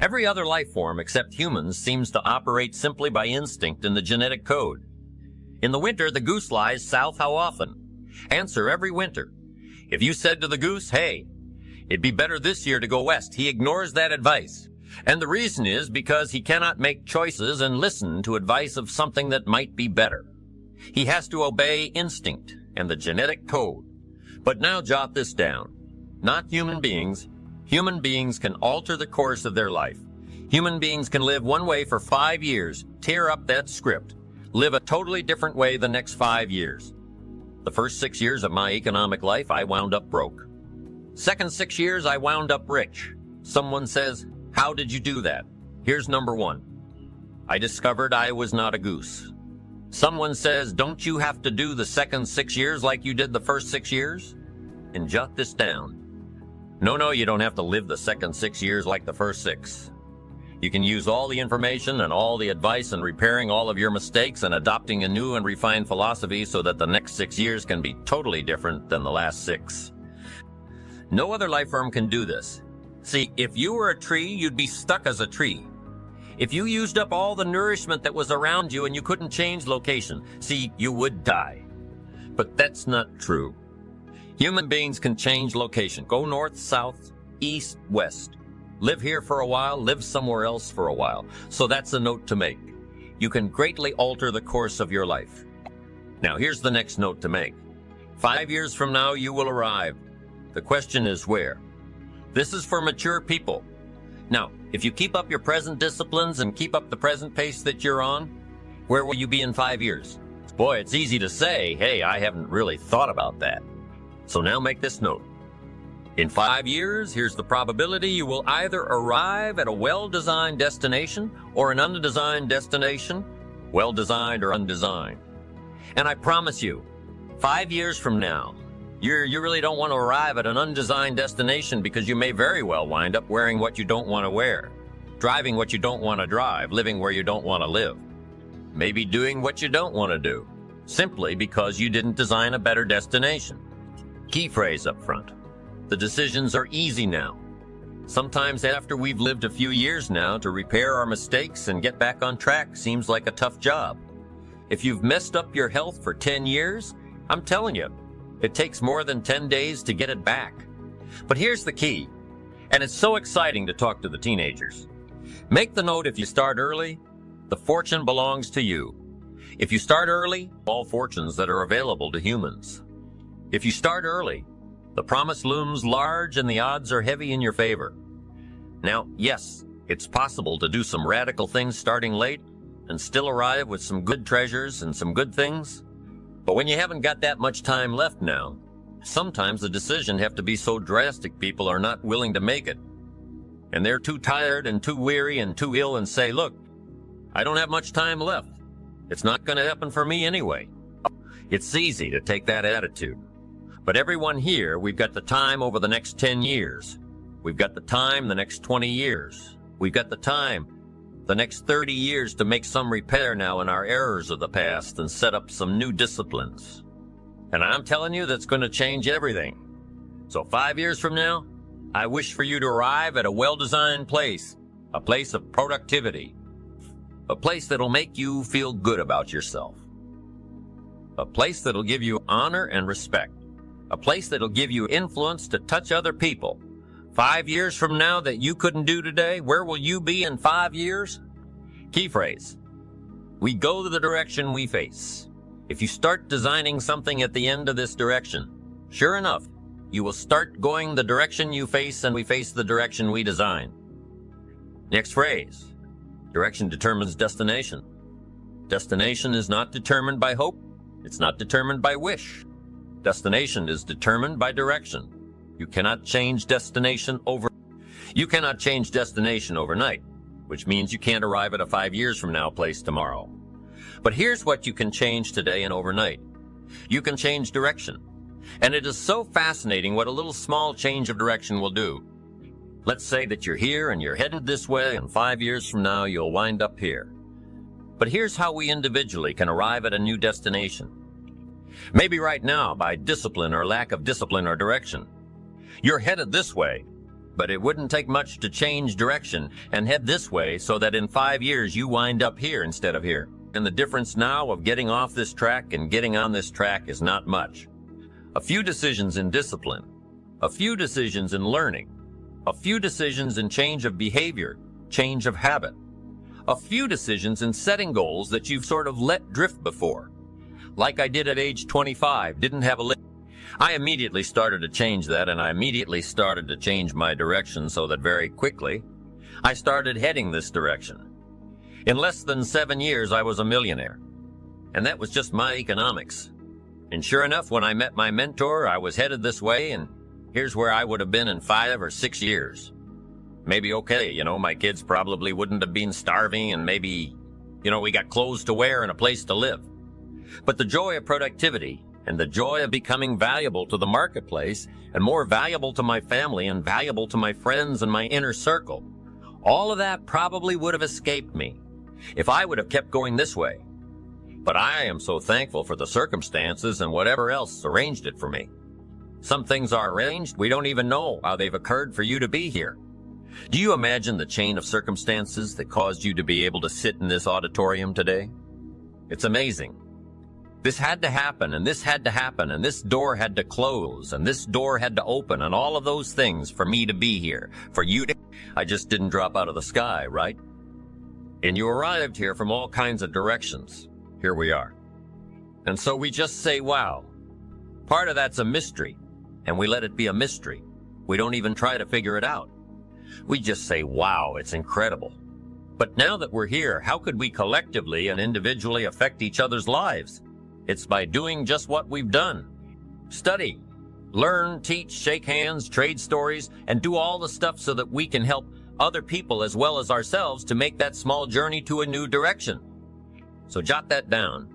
Every other life form except humans seems to operate simply by instinct in the genetic code. In the winter, the goose lies south how often? Answer: every winter. If you said to the goose, hey, it'd be better this year to go west, he ignores that advice. And the reason is because he cannot make choices and listen to advice of something that might be better. He has to obey instinct and the genetic code. But now jot this down. Not human beings. Human beings can alter the course of their life. Human beings can live one way for 5 years, tear up that script, live a totally different way the next 5 years. The first 6 years of my economic life, I wound up broke. Second 6 years, I wound up rich. Someone says, how did you do that? Here's number one. I discovered I was not a goose. Someone says, don't you have to do the second 6 years like you did the first 6 years? And jot this down. No, you don't have to live the second 6 years like the first 6. You can use all the information and all the advice and repairing all of your mistakes and adopting a new and refined philosophy so that the next 6 years can be totally different than the last 6. No other life form can do this. See, if you were a tree, you'd be stuck as a tree. If you used up all the nourishment that was around you and you couldn't change location, see, you would die. But that's not true. Human beings can change location. Go north, south, east, west. Live here for a while, live somewhere else for a while. So that's a note to make. You can greatly alter the course of your life. Now here's the next note to make. 5 years from now, you will arrive. The question is where? This is for mature people. Now, if you keep up your present disciplines and keep up the present pace that you're on, where will you be in 5 years? Boy, it's easy to say, hey, I haven't really thought about that. So now make this note. In 5 years, here's the probability you will either arrive at a well-designed destination or an undesigned destination, well-designed or undesigned. And I promise you, 5 years from now, you really don't want to arrive at an undesigned destination because you may very well wind up wearing what you don't want to wear, driving what you don't want to drive, living where you don't want to live, maybe doing what you don't want to do, simply because you didn't design a better destination. Key phrase up front. The decisions are easy now. Sometimes after we've lived a few years now, to repair our mistakes and get back on track seems like a tough job. If you've messed up your health for 10 years, I'm telling you, it takes more than 10 days to get it back. But here's the key, and it's so exciting to talk to the teenagers. Make the note, if you start early, the fortune belongs to you. If you start early, all fortunes that are available to humans. If you start early, the promise looms large and the odds are heavy in your favor. Now, yes, it's possible to do some radical things starting late and still arrive with some good treasures and some good things. But when you haven't got that much time left now, sometimes the decisions have to be so drastic people are not willing to make it. And they're too tired and too weary and too ill and say, look, I don't have much time left. It's not going to happen for me anyway. It's easy to take that attitude. But everyone here, we've got the time over the next 10 years. We've got the time the next 20 years. We've got the time the next 30 years to make some repair now in our errors of the past and set up some new disciplines. And I'm telling you, that's going to change everything. So 5 years from now, I wish for you to arrive at a well-designed place, a place of productivity, a place that'll make you feel good about yourself, a place that'll give you honor and respect, a place that'll give you influence to touch other people. 5 years from now that you couldn't do today, where will you be in 5 years? Key phrase. We go to the direction we face. If you start designing something at the end of this direction, sure enough, you will start going the direction you face, and we face the direction we design. Next phrase. Direction determines destination. Destination is not determined by hope. It's not determined by wish. Destination is determined by direction. You cannot change destination overnight, which means you can't arrive at a 5 years from now place tomorrow. But here's what you can change today and overnight. You can change direction. And it is so fascinating what a little small change of direction will do. Let's say that you're here and you're headed this way, and 5 years from now you'll wind up here. But here's how we individually can arrive at a new destination. Maybe right now by discipline or lack of discipline or direction. You're headed this way, But it wouldn't take much to change direction and head this way so that in 5 years you wind up here instead of here. And the difference now of getting off this track and getting on this track is not much. A few decisions in discipline, a few decisions in learning, a few decisions in change of behavior, change of habit, a few decisions in setting goals that you've sort of let drift before. Like I did at age 25, didn't have a I immediately started to change that, and I immediately started to change my direction so that very quickly I started heading this direction. In less than 7 years, I was a millionaire. And that was just my economics. And sure enough, when I met my mentor, I was headed this way, and here's where I would have been in 5 or 6 years. Maybe okay, my kids probably wouldn't have been starving, and maybe, we got clothes to wear and a place to live. But the joy of productivity and the joy of becoming valuable to the marketplace and more valuable to my family and valuable to my friends and my inner circle, all of that probably would have escaped me if I would have kept going this way. But I am so thankful for the circumstances and whatever else arranged it for me. Some things are arranged, we don't even know how they've occurred for you to be here. Do you imagine the chain of circumstances that caused you to be able to sit in this auditorium today? It's amazing. This had to happen, and this had to happen, and this door had to close, and this door had to open, and all of those things for me to be here, for you to... I just didn't drop out of the sky, right? And you arrived here from all kinds of directions. Here we are. And so we just say, wow. Part of that's a mystery, and we let it be a mystery. We don't even try to figure it out. We just say, wow, it's incredible. But now that we're here, how could we collectively and individually affect each other's lives? It's by doing just what we've done. Study, learn, teach, shake hands, trade stories, and do all the stuff so that we can help other people as well as ourselves to make that small journey to a new direction. So jot that down.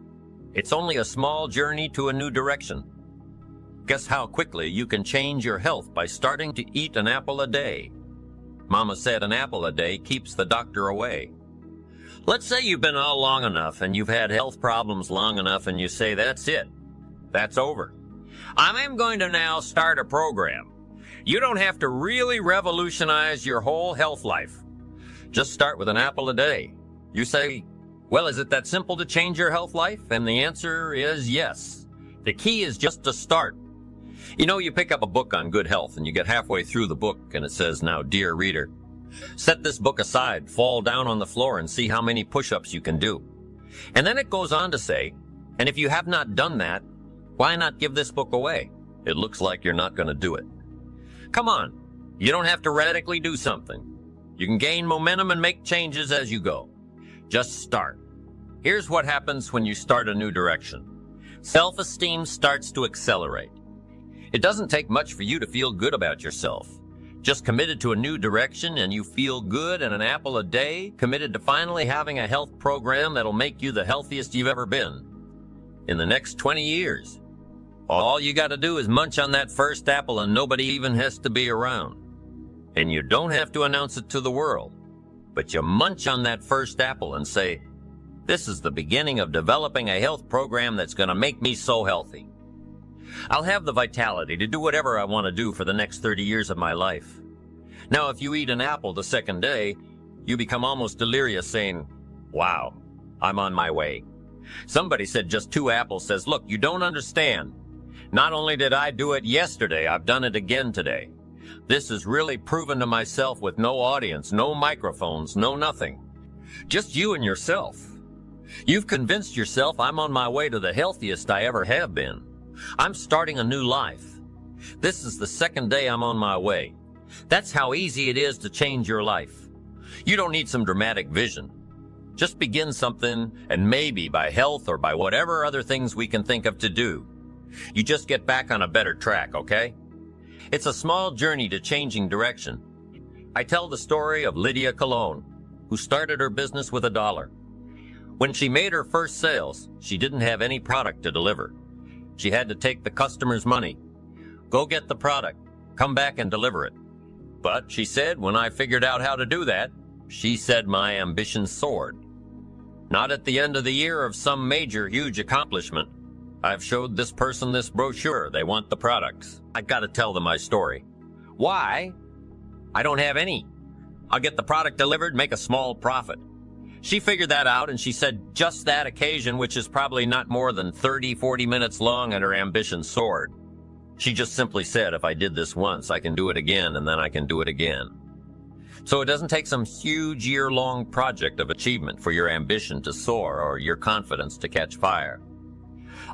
It's only a small journey to a new direction. Guess how quickly you can change your health by starting to eat an apple a day. Mama said an apple a day keeps the doctor away. Let's say you've been out long enough and you've had health problems long enough and you say, that's it. That's over. I'm going to now start a program. You don't have to really revolutionize your whole health life. Just start with an apple a day. You say, well, is it that simple to change your health life? And the answer is yes. The key is just to start. You pick up a book on good health and you get halfway through the book and it says, now, dear reader, set this book aside, fall down on the floor and see how many push-ups you can do. And then it goes on to say, and if you have not done that, why not give this book away? It looks like you're not going to do it. Come on, you don't have to radically do something. You can gain momentum and make changes as you go. Just start. Here's what happens when you start a new direction. Self-esteem starts to accelerate. It doesn't take much for you to feel good about yourself. Just committed to a new direction and you feel good, and an apple a day, committed to finally having a health program that'll make you the healthiest you've ever been. In the next 20 years. All you got to do is munch on that first apple and nobody even has to be around. And you don't have to announce it to the world. But you munch on that first apple and say, this is the beginning of developing a health program that's going to make me so healthy. I'll have the vitality to do whatever I want to do for the next 30 years of my life. Now, if you eat an apple the second day, you become almost delirious saying, wow, I'm on my way. Somebody said just 2 apples says, look, you don't understand. Not only did I do it yesterday, I've done it again today. This is really proven to myself with no audience, no microphones, no nothing. Just you and yourself. You've convinced yourself I'm on my way to the healthiest I ever have been. I'm starting a new life. This is the second day I'm on my way. That's how easy it is to change your life. You don't need some dramatic vision. Just begin something, and maybe by health or by whatever other things we can think of to do, you just get back on a better track, okay? It's a small journey to changing direction. I tell the story of Lydia Cologne, who started her business with $1. When she made her first sales, she didn't have any product to deliver. She had to take the customer's money, go get the product, come back and deliver it. But she said, when I figured out how to do that, she said my ambition soared. Not at the end of the year of some major, huge accomplishment. I've showed this person this brochure. They want the products. I got to tell them my story. Why? I don't have any. I'll get the product delivered, make a small profit. She figured that out, and she said just that occasion, which is probably not more than 30, 40 minutes long, and her ambition soared. She just simply said, if I did this once, I can do it again, and then I can do it again. So it doesn't take some huge year-long project of achievement for your ambition to soar or your confidence to catch fire.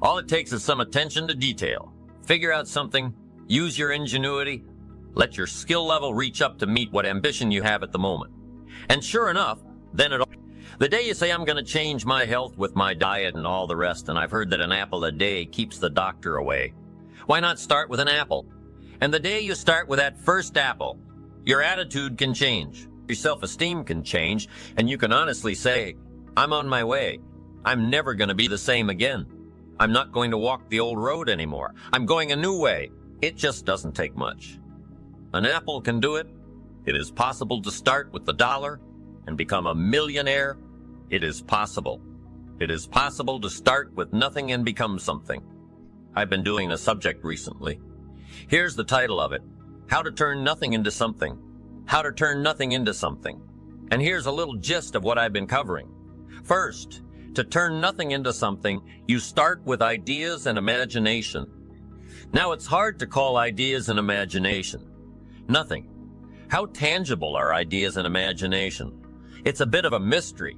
All it takes is some attention to detail. Figure out something, use your ingenuity, let your skill level reach up to meet what ambition you have at the moment. And sure enough, then the day you say, I'm going to change my health with my diet and all the rest, and I've heard that an apple a day keeps the doctor away. Why not start with an apple? And the day you start with that first apple, your attitude can change, your self-esteem can change, and you can honestly say, I'm on my way. I'm never going to be the same again. I'm not going to walk the old road anymore. I'm going a new way. It just doesn't take much. An apple can do it. It is possible to start with the dollar and become a millionaire. It is possible. It is possible to start with nothing and become something. I've been doing a subject recently. Here's the title of it. How to turn nothing into something. How to turn nothing into something. And here's a little gist of what I've been covering. First, to turn nothing into something, you start with ideas and imagination. Now, it's hard to call ideas and imagination. Nothing. How tangible are ideas and imagination? It's a bit of a mystery.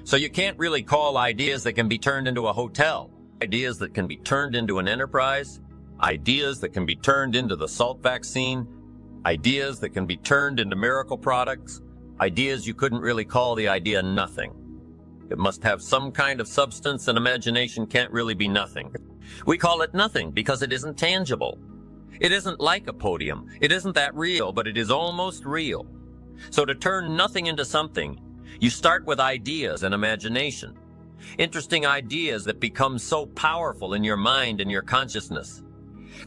So you can't really call ideas that can be turned into a hotel, ideas that can be turned into an enterprise, ideas that can be turned into the salt vaccine, ideas that can be turned into miracle products, ideas you couldn't really call the idea nothing. It must have some kind of substance, and imagination can't really be nothing. We call it nothing because it isn't tangible. It isn't like a podium. It isn't that real, but it is almost real. So to turn nothing into something, you start with ideas and imagination. Interesting ideas that become so powerful in your mind and your consciousness.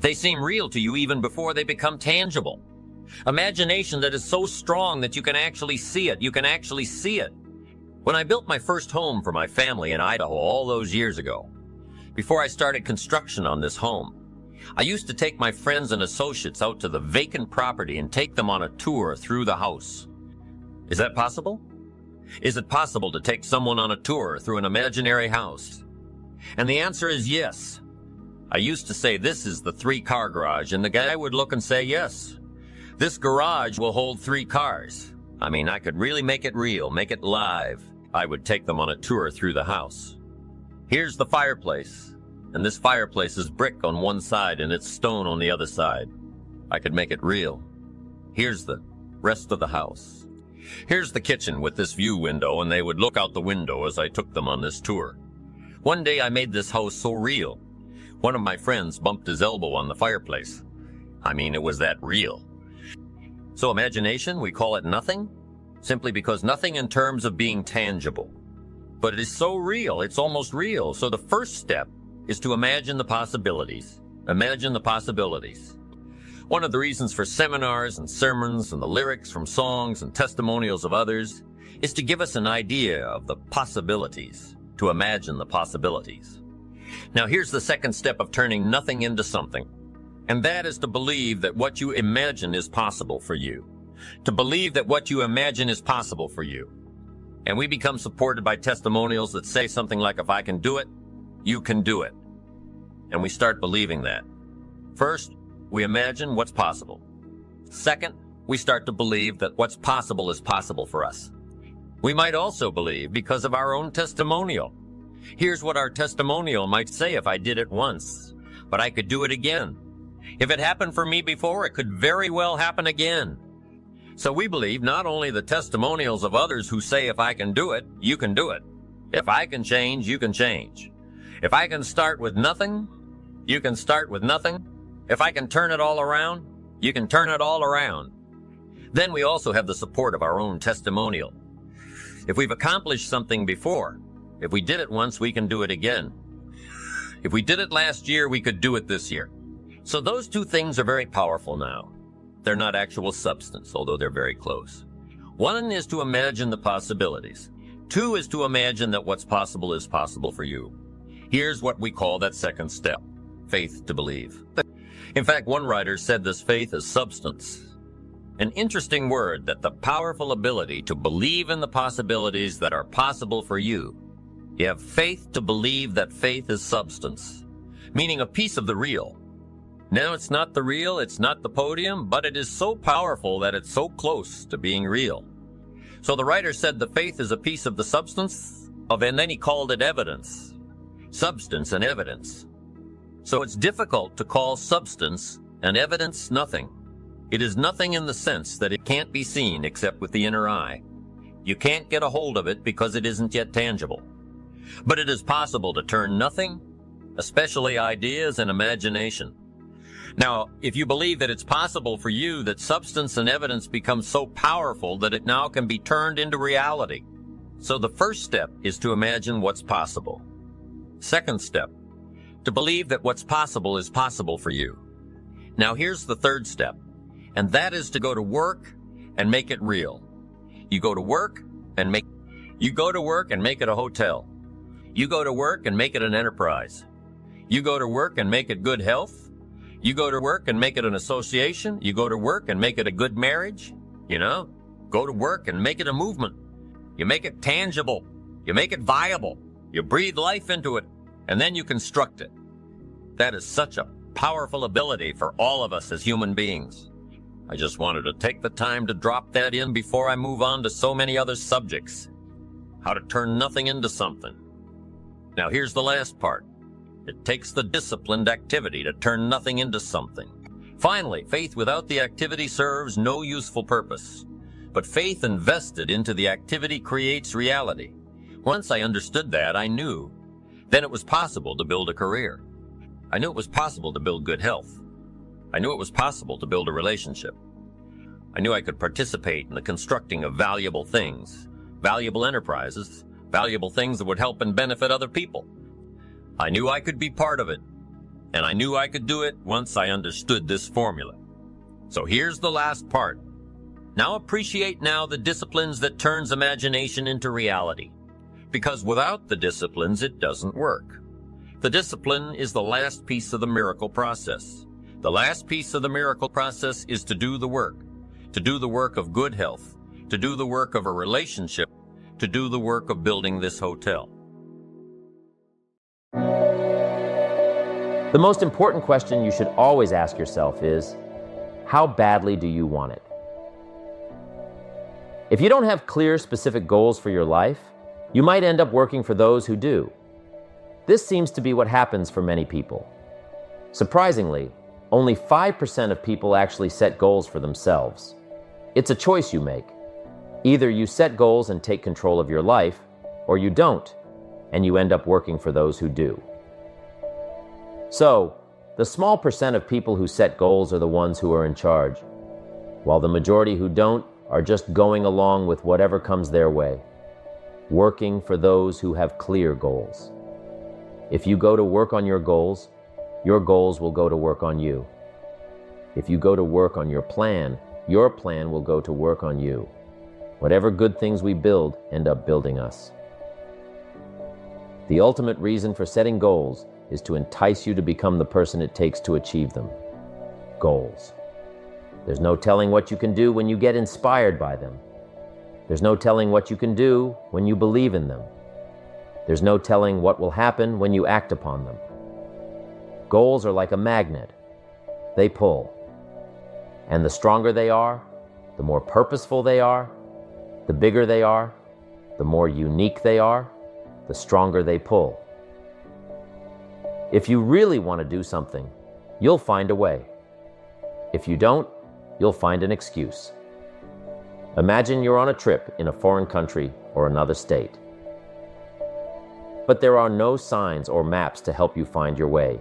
They seem real to you even before they become tangible. Imagination that is so strong that you can actually see it. You can actually see it. When I built my first home for my family in Idaho all those years ago, before I started construction on this home, I used to take my friends and associates out to the vacant property and take them on a tour through the house. Is that possible? Is it possible to take someone on a tour through an imaginary house? And the answer is yes. I used to say, this is the 3-car garage, and the guy would look and say, yes, this garage will hold 3 cars. I mean, I could really make it real, make it live. I would take them on a tour through the house. Here's the fireplace, and this fireplace is brick on one side and it's stone on the other side. I could make it real. Here's the rest of the house. Here's the kitchen with this view window, and they would look out the window as I took them on this tour. One day I made this house so real, one of my friends bumped his elbow on the fireplace. I mean, it was that real. So imagination, we call it nothing, simply because nothing in terms of being tangible. But it is so real, it's almost real. So the first step is to imagine the possibilities. Imagine the possibilities. One of the reasons for seminars and sermons and the lyrics from songs and testimonials of others is to give us an idea of the possibilities, to imagine the possibilities. Now here's the second step of turning nothing into something, and that is to believe that what you imagine is possible for you. To believe that what you imagine is possible for you. And we become supported by testimonials that say something like, if I can do it, you can do it. And we start believing that. First, we imagine what's possible. Second, we start to believe that what's possible is possible for us. We might also believe because of our own testimonial. Here's what our testimonial might say: if I did it once, but I could do it again. If it happened for me before, it could very well happen again. So we believe not only the testimonials of others who say, if I can do it, you can do it. If I can change, you can change. If I can start with nothing, you can start with nothing. If I can turn it all around, you can turn it all around. Then we also have the support of our own testimonial. If we've accomplished something before, if we did it once, we can do it again. If we did it last year, we could do it this year. So those two things are very powerful now. They're not actual substance, although they're very close. One is to imagine the possibilities. Two is to imagine that what's possible is possible for you. Here's what we call that second step: faith to believe. In fact, one writer said this faith is substance. An interesting word, that the powerful ability to believe in the possibilities that are possible for you. You have faith to believe that faith is substance, meaning a piece of the real. Now it's not the real, it's not the podium, but it is so powerful that it's so close to being real. So the writer said the faith is a piece of the substance of, and then he called it evidence. Substance and evidence. So it's difficult to call substance and evidence nothing. It is nothing in the sense that it can't be seen except with the inner eye. You can't get a hold of it because it isn't yet tangible. But it is possible to turn nothing, especially ideas and imagination. Now, if you believe that it's possible for you that substance and evidence become so powerful that it now can be turned into reality. So the first step is to imagine what's possible. Second step, to believe that what's possible is possible for you. Now here's the third step, and that is to go to work and make it real. You go to work and make it a hotel. You go to work and make it an enterprise. You go to work and make it good health. You go to work and make it an association. You go to work and make it a good marriage. Go to work and make it a movement. You make it tangible. You make it viable. You breathe life into it, and then you construct it. That is such a powerful ability for all of us as human beings. I just wanted to take the time to drop that in before I move on to so many other subjects. How to turn nothing into something. Now here's the last part. It takes the disciplined activity to turn nothing into something. Finally, faith without the activity serves no useful purpose. But faith invested into the activity creates reality. Once I understood that, I knew. Then it was possible to build a career. I knew it was possible to build good health. I knew it was possible to build a relationship. I knew I could participate in the constructing of valuable things, valuable enterprises, valuable things that would help and benefit other people. I knew I could be part of it, and I knew I could do it once I understood this formula. So here's the last part. Now appreciate now the disciplines that turns imagination into reality. Because without the disciplines, it doesn't work. The discipline is the last piece of the miracle process. The last piece of the miracle process is to do the work of good health, to do the work of a relationship, to do the work of building this hotel. The most important question you should always ask yourself is, how badly do you want it? If you don't have clear, specific goals for your life, you might end up working for those who do. This seems to be what happens for many people. Surprisingly, only 5% of people actually set goals for themselves. It's a choice you make. Either you set goals and take control of your life, or you don't, and you end up working for those who do. So, the small percent of people who set goals are the ones who are in charge, while the majority who don't are just going along with whatever comes their way, working for those who have clear goals. If you go to work on your goals will go to work on you. If you go to work on your plan will go to work on you. Whatever good things we build end up building us. The ultimate reason for setting goals is to entice you to become the person it takes to achieve them. Goals. There's no telling what you can do when you get inspired by them. There's no telling what you can do when you believe in them. There's no telling what will happen when you act upon them. Goals are like a magnet. They pull. And the stronger they are, the more purposeful they are, the bigger they are, the more unique they are, the stronger they pull. If you really want to do something, you'll find a way. If you don't, you'll find an excuse. Imagine you're on a trip in a foreign country or another state. But there are no signs or maps to help you find your way.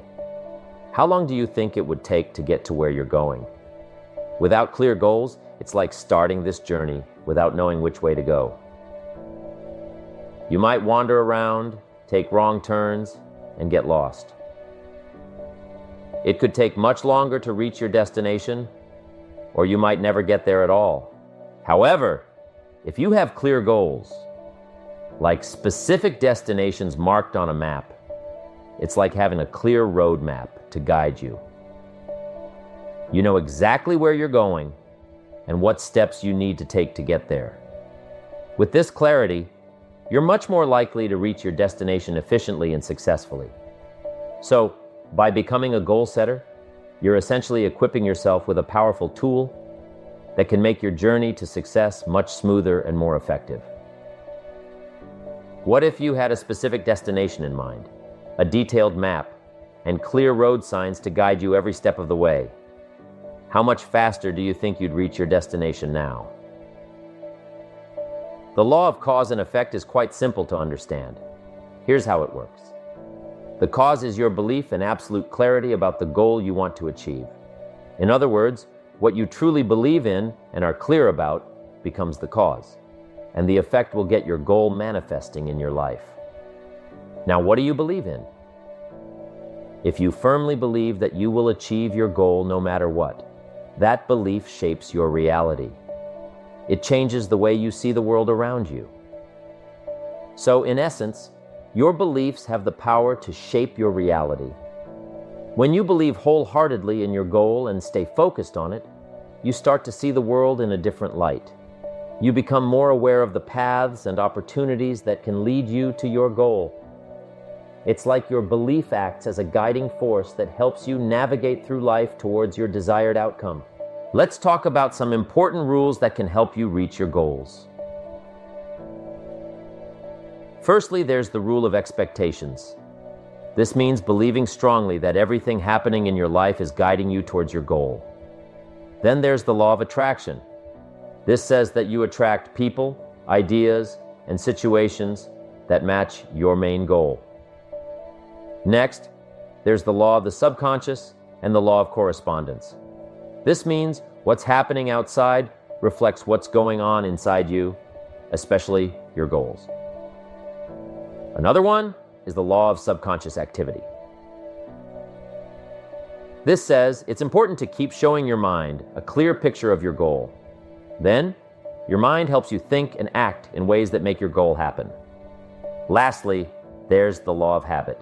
How long do you think it would take to get to where you're going? Without clear goals, it's like starting this journey without knowing which way to go. You might wander around, take wrong turns, and get lost. It could take much longer to reach your destination, or you might never get there at all. However, if you have clear goals, like specific destinations marked on a map, it's like having a clear road map to guide you. You know exactly where you're going, and what steps you need to take to get there. With this clarity, you're much more likely to reach your destination efficiently and successfully. So, by becoming a goal setter, you're essentially equipping yourself with a powerful tool that can make your journey to success much smoother and more effective. What if you had a specific destination in mind, a detailed map, and clear road signs to guide you every step of the way? How much faster do you think you'd reach your destination now? The law of cause and effect is quite simple to understand. Here's how it works. The cause is your belief and absolute clarity about the goal you want to achieve. In other words, what you truly believe in and are clear about becomes the cause, and the effect will get your goal manifesting in your life. Now, what do you believe in? If you firmly believe that you will achieve your goal no matter what, that belief shapes your reality. It changes the way you see the world around you. So, in essence, your beliefs have the power to shape your reality. When you believe wholeheartedly in your goal and stay focused on it, you start to see the world in a different light. You become more aware of the paths and opportunities that can lead you to your goal. It's like your belief acts as a guiding force that helps you navigate through life towards your desired outcome. Let's talk about some important rules that can help you reach your goals. Firstly, there's the rule of expectations. This means believing strongly that everything happening in your life is guiding you towards your goal. Then there's the law of attraction. This says that you attract people, ideas, and situations that match your main goal. Next, there's the law of the subconscious and the law of correspondence. This means what's happening outside reflects what's going on inside you, especially your goals. Another one is the law of subconscious activity. This says it's important to keep showing your mind a clear picture of your goal. Then, your mind helps you think and act in ways that make your goal happen. Lastly, there's the law of habit.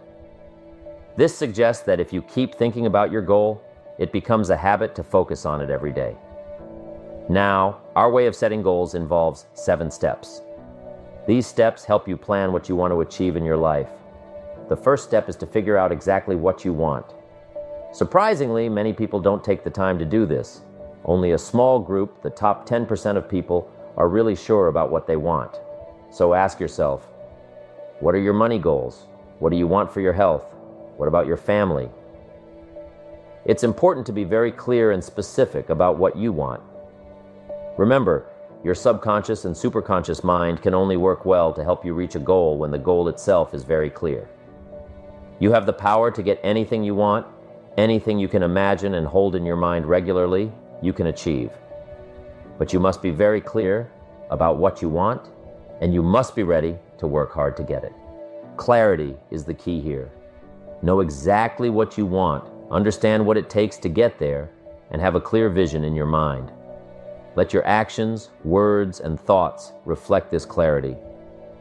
This suggests that if you keep thinking about your goal, it becomes a habit to focus on it every day. Now, our way of setting goals involves 7 steps. These steps help you plan what you want to achieve in your life. The first step is to figure out exactly what you want. Surprisingly, many people don't take the time to do this. Only a small group, the top 10% of people, are really sure about what they want. So ask yourself, what are your money goals? What do you want for your health? What about your family? It's important to be very clear and specific about what you want. Remember, your subconscious and superconscious mind can only work well to help you reach a goal when the goal itself is very clear. You have the power to get anything you want, anything you can imagine and hold in your mind regularly, you can achieve. But you must be very clear about what you want, and you must be ready to work hard to get it. Clarity is the key here. Know exactly what you want, understand what it takes to get there, and have a clear vision in your mind. Let your actions, words, and thoughts reflect this clarity.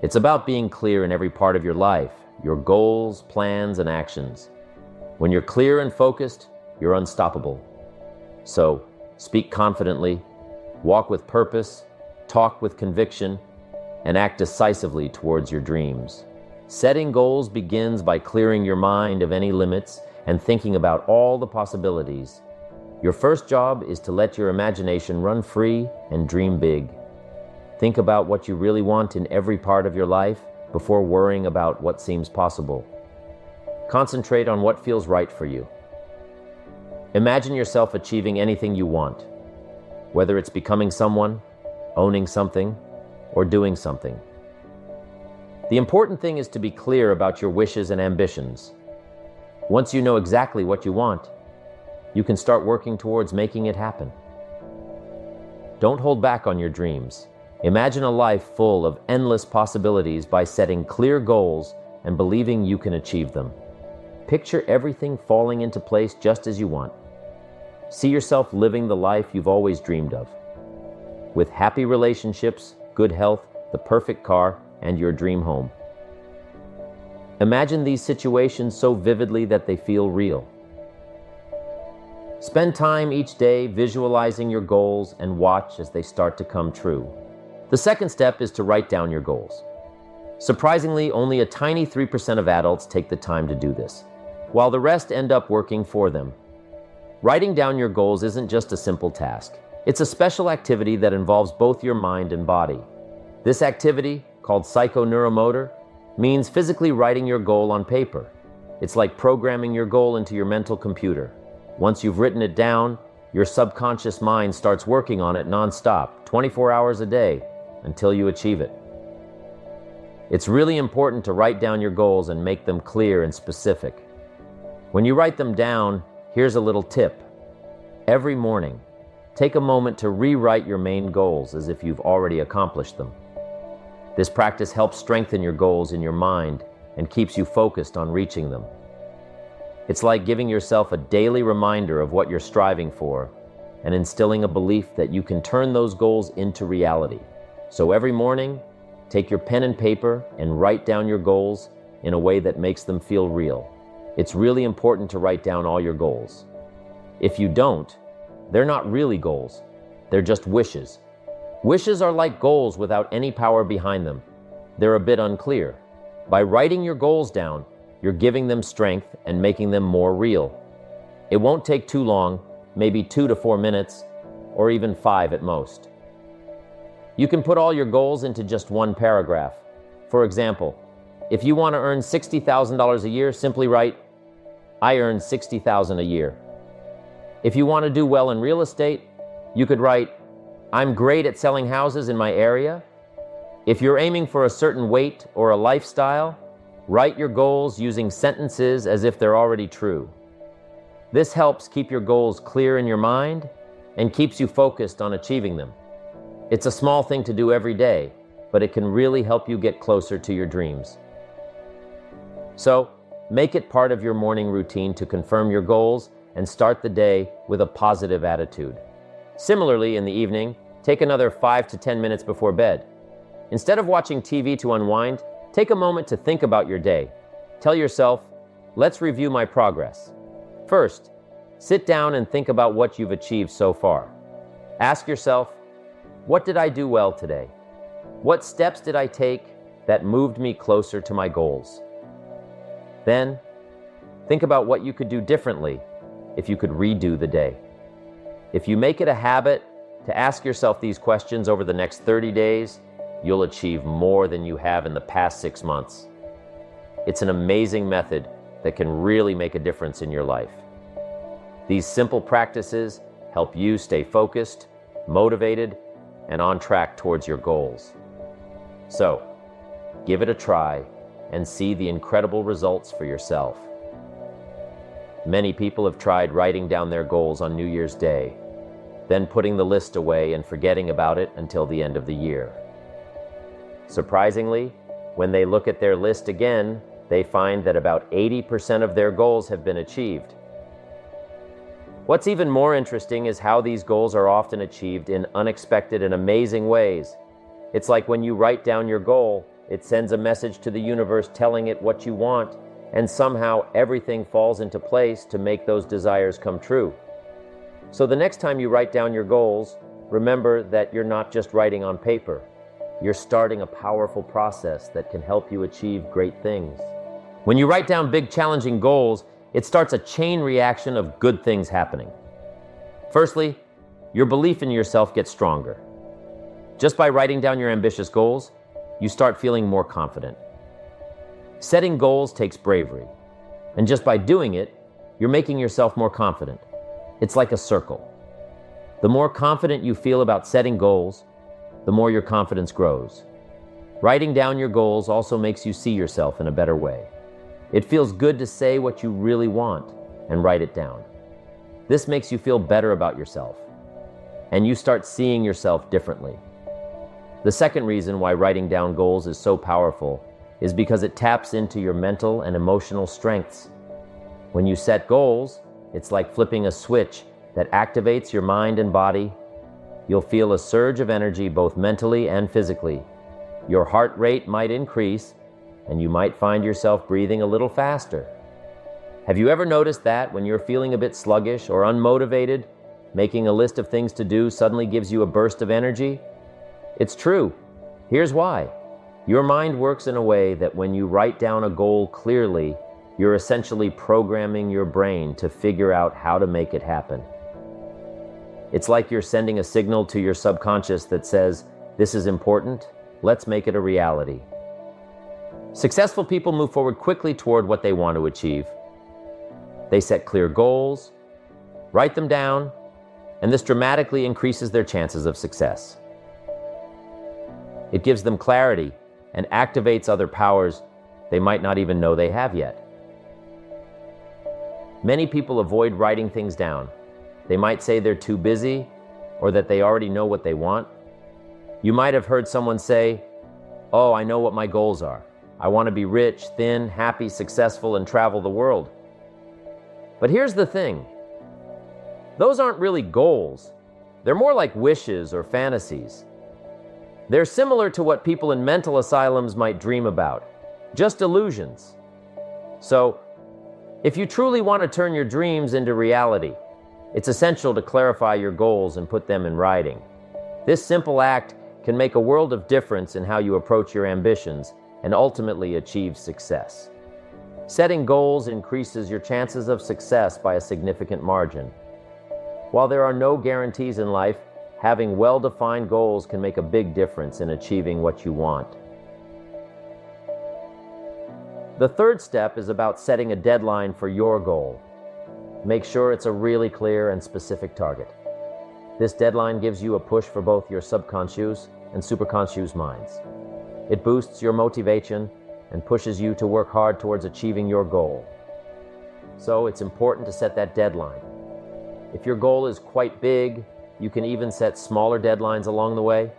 It's about being clear in every part of your life, your goals, plans, and actions. When you're clear and focused, you're unstoppable. So, speak confidently, walk with purpose, talk with conviction, and act decisively towards your dreams. Setting goals begins by clearing your mind of any limits and thinking about all the possibilities. Your first job is to let your imagination run free and dream big. Think about what you really want in every part of your life before worrying about what seems possible. Concentrate on what feels right for you. Imagine yourself achieving anything you want, whether it's becoming someone, owning something, or doing something. The important thing is to be clear about your wishes and ambitions. Once you know exactly what you want, you can start working towards making it happen. Don't hold back on your dreams. Imagine a life full of endless possibilities by setting clear goals and believing you can achieve them. Picture everything falling into place just as you want. See yourself living the life you've always dreamed of, with happy relationships, good health, the perfect car, and your dream home. Imagine these situations so vividly that they feel real. Spend time each day visualizing your goals and watch as they start to come true. The second step is to write down your goals. Surprisingly, only a tiny 3% of adults take the time to do this, while the rest end up working for them. Writing down your goals isn't just a simple task. It's a special activity that involves both your mind and body. This activity, called psychoneuromotor, means physically writing your goal on paper. It's like programming your goal into your mental computer. Once you've written it down, your subconscious mind starts working on it nonstop, 24 hours a day, until you achieve it. It's really important to write down your goals and make them clear and specific. When you write them down, here's a little tip. Every morning, take a moment to rewrite your main goals as if you've already accomplished them. This practice helps strengthen your goals in your mind and keeps you focused on reaching them. It's like giving yourself a daily reminder of what you're striving for and instilling a belief that you can turn those goals into reality. So every morning, take your pen and paper and write down your goals in a way that makes them feel real. It's really important to write down all your goals. If you don't, they're not really goals. They're just wishes. Wishes are like goals without any power behind them. They're a bit unclear. By writing your goals down, you're giving them strength and making them more real. It won't take too long, maybe 2 to 4 minutes, or even 5 at most. You can put all your goals into just one paragraph. For example, if you want to earn $60,000 a year, simply write, "I earn $60,000 a year." If you want to do well in real estate, you could write, "I'm great at selling houses in my area." If you're aiming for a certain weight or a lifestyle, write your goals using sentences as if they're already true. This helps keep your goals clear in your mind and keeps you focused on achieving them. It's a small thing to do every day, but it can really help you get closer to your dreams. So, make it part of your morning routine to confirm your goals and start the day with a positive attitude. Similarly, in the evening, take another 5 to 10 minutes before bed. Instead of watching TV to unwind, take a moment to think about your day. Tell yourself, "Let's review my progress." First, sit down and think about what you've achieved so far. Ask yourself, what did I do well today? What steps did I take that moved me closer to my goals? Then, think about what you could do differently if you could redo the day. If you make it a habit to ask yourself these questions over the next 30 days, you'll achieve more than you have in the past 6 months. It's an amazing method that can really make a difference in your life. These simple practices help you stay focused, motivated, and on track towards your goals. So, give it a try and see the incredible results for yourself. Many people have tried writing down their goals on New Year's Day, then putting the list away and forgetting about it until the end of the year. Surprisingly, when they look at their list again, they find that about 80% of their goals have been achieved. What's even more interesting is how these goals are often achieved in unexpected and amazing ways. It's like when you write down your goal, it sends a message to the universe telling it what you want, and somehow everything falls into place to make those desires come true. So the next time you write down your goals, remember that you're not just writing on paper. You're starting a powerful process that can help you achieve great things. When you write down big, challenging goals, it starts a chain reaction of good things happening. Firstly, your belief in yourself gets stronger. Just by writing down your ambitious goals, you start feeling more confident. Setting goals takes bravery, and just by doing it, you're making yourself more confident. It's like a circle. The more confident you feel about setting goals, the more your confidence grows. Writing down your goals also makes you see yourself in a better way. It feels good to say what you really want and write it down. This makes you feel better about yourself, and you start seeing yourself differently. The second reason why writing down goals is so powerful is because it taps into your mental and emotional strengths. When you set goals, it's like flipping a switch that activates your mind and body. You'll feel a surge of energy both mentally and physically. Your heart rate might increase, and you might find yourself breathing a little faster. Have you ever noticed that when you're feeling a bit sluggish or unmotivated, making a list of things to do suddenly gives you a burst of energy? It's true. Here's why. Your mind works in a way that when you write down a goal clearly, you're essentially programming your brain to figure out how to make it happen. It's like you're sending a signal to your subconscious that says, "This is important, let's make it a reality." Successful people move forward quickly toward what they want to achieve. They set clear goals, write them down, and this dramatically increases their chances of success. It gives them clarity and activates other powers they might not even know they have yet. Many people avoid writing things down. They might say they're too busy or that they already know what they want. You might have heard someone say, "Oh, I know what my goals are. I want to be rich, thin, happy, successful, and travel the world." But here's the thing. Those aren't really goals. They're more like wishes or fantasies. They're similar to what people in mental asylums might dream about, just illusions. So, if you truly want to turn your dreams into reality, it's essential to clarify your goals and put them in writing. This simple act can make a world of difference in how you approach your ambitions and ultimately achieve success. Setting goals increases your chances of success by a significant margin. While there are no guarantees in life, having well-defined goals can make a big difference in achieving what you want. The third step is about setting a deadline for your goal. Make sure it's a really clear and specific target. This deadline gives you a push for both your subconscious and superconscious minds. It boosts your motivation and pushes you to work hard towards achieving your goal. So it's important to set that deadline. If your goal is quite big, you can even set smaller deadlines along the way.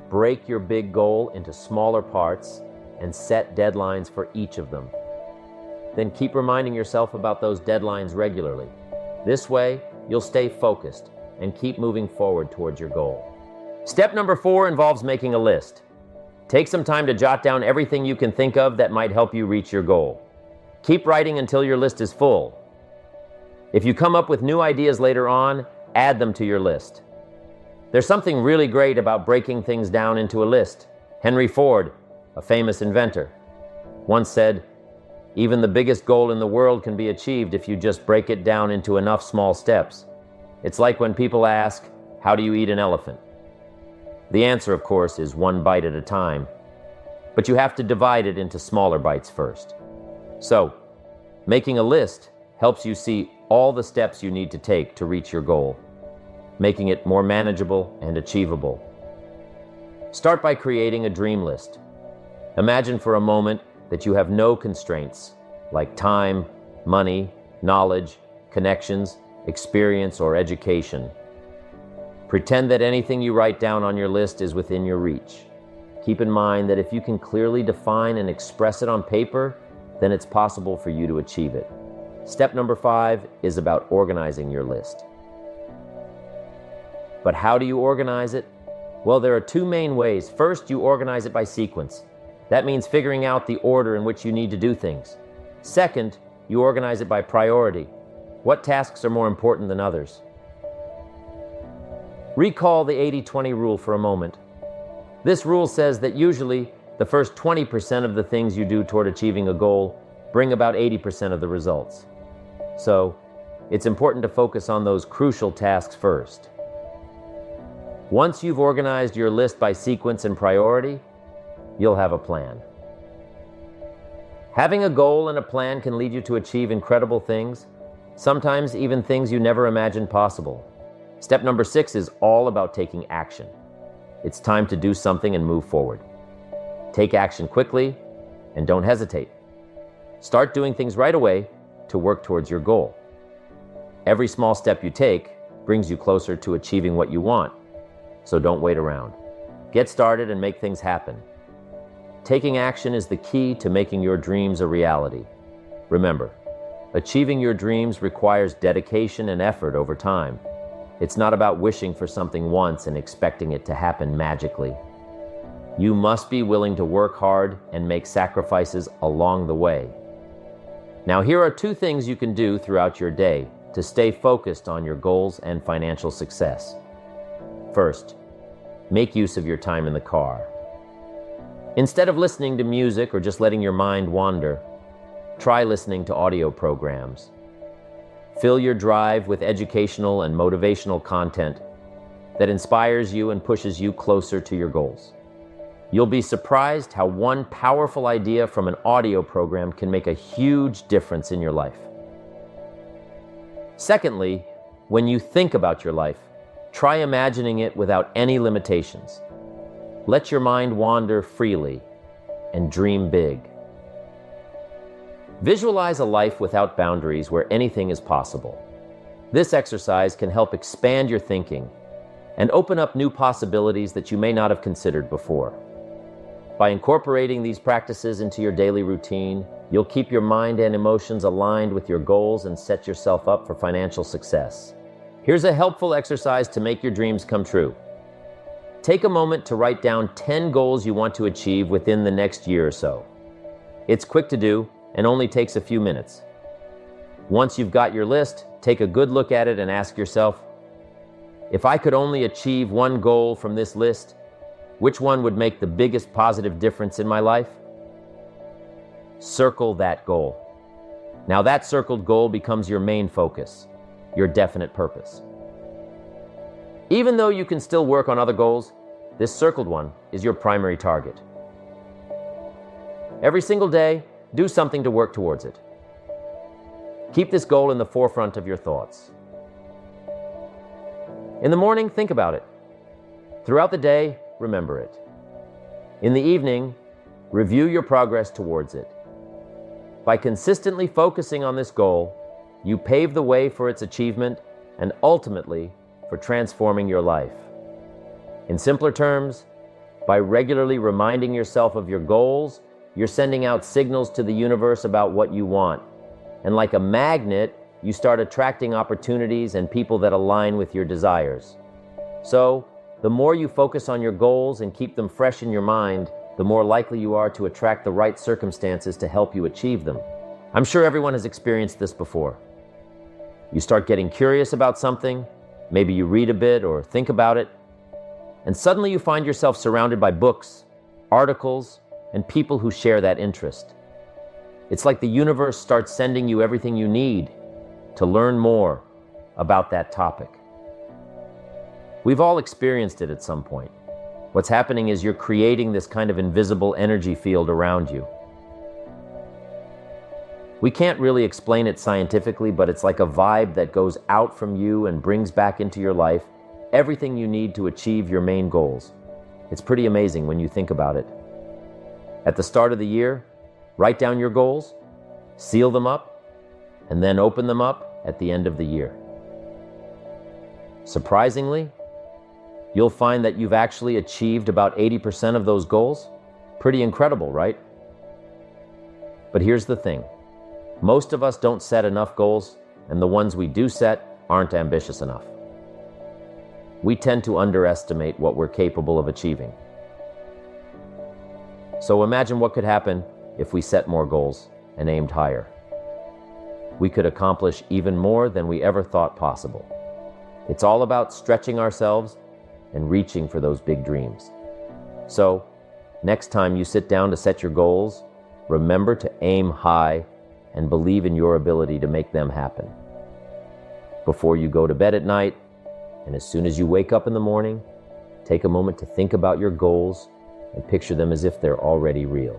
Break your big goal into smaller parts and set deadlines for each of them. Then keep reminding yourself about those deadlines regularly. This way, you'll stay focused and keep moving forward towards your goal. Step number 4 involves making a list. Take some time to jot down everything you can think of that might help you reach your goal. Keep writing until your list is full. If you come up with new ideas later on, add them to your list. There's something really great about breaking things down into a list. Henry Ford, a famous inventor, once said, "Even the biggest goal in the world can be achieved if you just break it down into enough small steps." It's like when people ask, "How do you eat an elephant?" The answer, of course, is one bite at a time, but you have to divide it into smaller bites first. So, making a list helps you see all the steps you need to take to reach your goal, making it more manageable and achievable. Start by creating a dream list. Imagine for a moment that you have no constraints, like time, money, knowledge, connections, experience, or education. Pretend that anything you write down on your list is within your reach. Keep in mind that if you can clearly define and express it on paper, then it's possible for you to achieve it. Step number 5 is about organizing your list. But how do you organize it? Well, there are 2 main ways. First, you organize it by sequence. That means figuring out the order in which you need to do things. Second, you organize it by priority. What tasks are more important than others? Recall the 80-20 rule for a moment. This rule says that usually the first 20% of the things you do toward achieving a goal bring about 80% of the results. So, it's important to focus on those crucial tasks first. Once you've organized your list by sequence and priority, you'll have a plan. Having a goal and a plan can lead you to achieve incredible things, sometimes even things you never imagined possible. Step number 6 is all about taking action. It's time to do something and move forward. Take action quickly and don't hesitate. Start doing things right away to work towards your goal. Every small step you take brings you closer to achieving what you want, so don't wait around. Get started and make things happen. Taking action is the key to making your dreams a reality. Remember, achieving your dreams requires dedication and effort over time. It's not about wishing for something once and expecting it to happen magically. You must be willing to work hard and make sacrifices along the way. Now, here are 2 things you can do throughout your day to stay focused on your goals and financial success. First, make use of your time in the car. Instead of listening to music or just letting your mind wander, try listening to audio programs. Fill your drive with educational and motivational content that inspires you and pushes you closer to your goals. You'll be surprised how one powerful idea from an audio program can make a huge difference in your life. Secondly, when you think about your life, try imagining it without any limitations. Let your mind wander freely and dream big. Visualize a life without boundaries where anything is possible. This exercise can help expand your thinking and open up new possibilities that you may not have considered before. By incorporating these practices into your daily routine, you'll keep your mind and emotions aligned with your goals and set yourself up for financial success. Here's a helpful exercise to make your dreams come true. Take a moment to write down 10 goals you want to achieve within the next year or so. It's quick to do and only takes a few minutes. Once you've got your list, take a good look at it and ask yourself, if I could only achieve one goal from this list, which one would make the biggest positive difference in my life? Circle that goal. Now that circled goal becomes your main focus, your definite purpose. Even though you can still work on other goals, this circled one is your primary target. Every single day, do something to work towards it. Keep this goal in the forefront of your thoughts. In the morning, think about it. Throughout the day, remember it. In the evening, review your progress towards it. By consistently focusing on this goal, you pave the way for its achievement and ultimately for transforming your life. In simpler terms, by regularly reminding yourself of your goals, you're sending out signals to the universe about what you want. And like a magnet, you start attracting opportunities and people that align with your desires. So, the more you focus on your goals and keep them fresh in your mind, the more likely you are to attract the right circumstances to help you achieve them. I'm sure everyone has experienced this before. You start getting curious about something, maybe you read a bit or think about it, and suddenly you find yourself surrounded by books, articles, and people who share that interest. It's like the universe starts sending you everything you need to learn more about that topic. We've all experienced it at some point. What's happening is you're creating this kind of invisible energy field around you. We can't really explain it scientifically, but it's like a vibe that goes out from you and brings back into your life everything you need to achieve your main goals. It's pretty amazing when you think about it. At the start of the year, write down your goals, seal them up, and then open them up at the end of the year. Surprisingly, you'll find that you've actually achieved about 80% of those goals. Pretty incredible, right? But here's the thing. Most of us don't set enough goals, and the ones we do set aren't ambitious enough. We tend to underestimate what we're capable of achieving. So imagine what could happen if we set more goals and aimed higher. We could accomplish even more than we ever thought possible. It's all about stretching ourselves and reaching for those big dreams. So, next time you sit down to set your goals, remember to aim high and believe in your ability to make them happen. Before you go to bed at night, and as soon as you wake up in the morning, take a moment to think about your goals and picture them as if they're already real.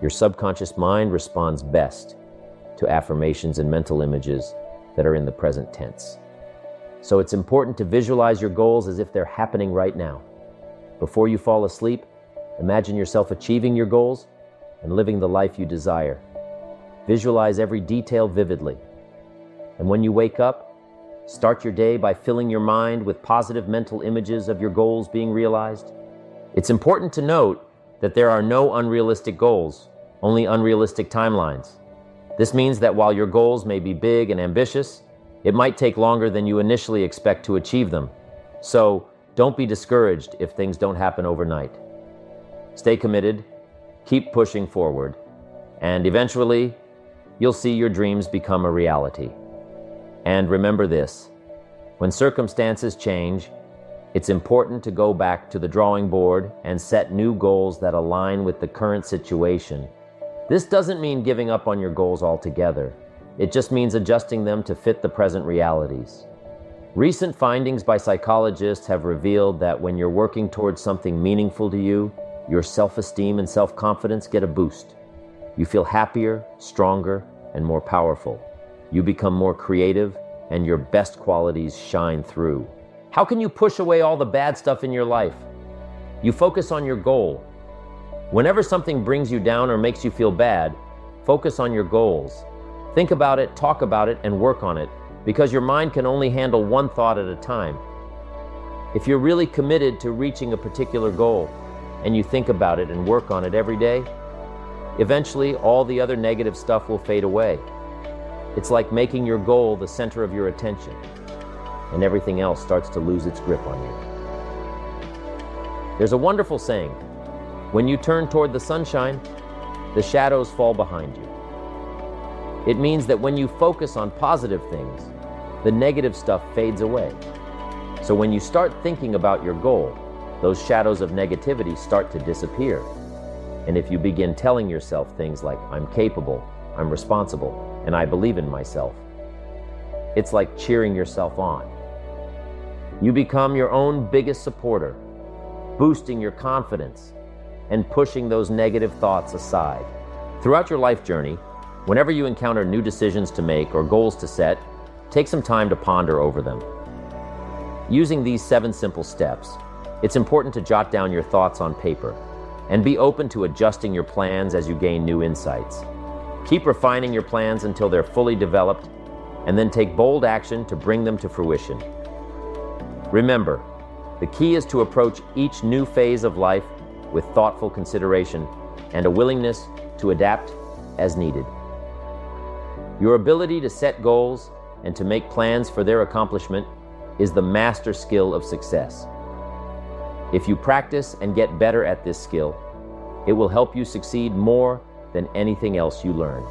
Your subconscious mind responds best to affirmations and mental images that are in the present tense. So it's important to visualize your goals as if they're happening right now. Before you fall asleep, imagine yourself achieving your goals and living the life you desire. Visualize every detail vividly. And when you wake up, start your day by filling your mind with positive mental images of your goals being realized. It's important to note that there are no unrealistic goals, only unrealistic timelines. This means that while your goals may be big and ambitious, it might take longer than you initially expect to achieve them. So, don't be discouraged if things don't happen overnight. Stay committed, keep pushing forward, and eventually, you'll see your dreams become a reality. And remember this, when circumstances change, it's important to go back to the drawing board and set new goals that align with the current situation. This doesn't mean giving up on your goals altogether. It just means adjusting them to fit the present realities. Recent findings by psychologists have revealed that when you're working towards something meaningful to you, your self-esteem and self-confidence get a boost. You feel happier, stronger, and more powerful. You become more creative, and your best qualities shine through. How can you push away all the bad stuff in your life? You focus on your goal. Whenever something brings you down or makes you feel bad, focus on your goals. Think about it, talk about it, and work on it, because your mind can only handle one thought at a time. If you're really committed to reaching a particular goal, and you think about it and work on it every day, eventually all the other negative stuff will fade away. It's like making your goal the center of your attention, and everything else starts to lose its grip on you. There's a wonderful saying, when you turn toward the sunshine, the shadows fall behind you. It means that when you focus on positive things, the negative stuff fades away. So when you start thinking about your goal, those shadows of negativity start to disappear. And if you begin telling yourself things like, I'm capable, I'm responsible, and I believe in myself, it's like cheering yourself on. You become your own biggest supporter, boosting your confidence and pushing those negative thoughts aside. Throughout your life journey, whenever you encounter new decisions to make or goals to set, take some time to ponder over them. Using these 7 simple steps, it's important to jot down your thoughts on paper and be open to adjusting your plans as you gain new insights. Keep refining your plans until they're fully developed, and then take bold action to bring them to fruition. Remember, the key is to approach each new phase of life with thoughtful consideration and a willingness to adapt as needed. Your ability to set goals and to make plans for their accomplishment is the master skill of success. If you practice and get better at this skill, it will help you succeed more than anything else you learn.